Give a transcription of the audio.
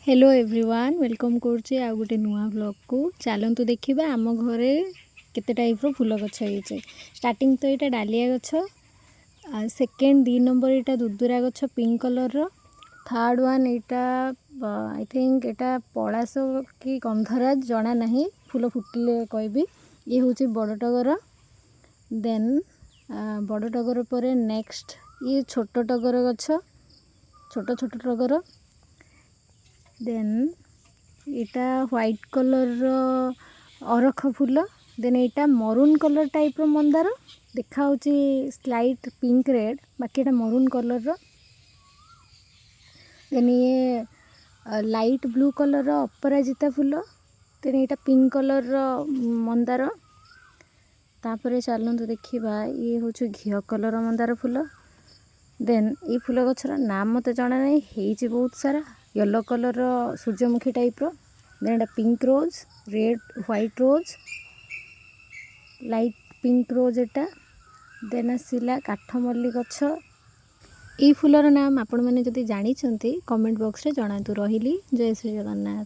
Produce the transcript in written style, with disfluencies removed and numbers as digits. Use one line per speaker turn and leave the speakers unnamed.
Hello everyone welcome करुचे आ गोटे नुआ ब्लॉग को चलतु देखा आम घरे केते टाइप रो फूल गछ होइछे। स्टार्टिंग तो यहाँ डालिया गछ, सेकेंड 2 नंबर यहाँ दुदुरा गछ पिंक कलर रो, थर्ड वन यहाँ आई थिंक यहाँ पलाश कि गंधराज जना नहीं, फूल फुटिले कहबी। ये हूँ बड़ टगर, देन बड़ टगर पर नेक्स्ट ये छोट टगर गछ, छोट छोट टगर, देन यहाँ व्हाइट कलर अरख फूल, देन यहाँ मरून कलर टाइप रो मंदार देखा स्लाइट पिंक रेड, बाकी यहाँ मरून कलर रो, देन ये लाइट ब्लू कलर अपराजिता फूल, देन यहाँ पिंक कलर मंदार। तापर चलतु देखा ये हूँ घिया कलर मंदार फूल, देन ये फूल गछर नाम मत जना नहीं है बहुत सारा। येलो कलर सूर्यमुखी टाइप रो, देन यहाँ पिंक रोज, रेड व्हाइट रोज, लाइट पिंक रोज एटा, देन आसला काठमल्ली गछ। ये फूलर नाम आपण मैंने जदि जानी कमेंट बॉक्स रे जणातु। रहिली जय श्री जगन्नाथ।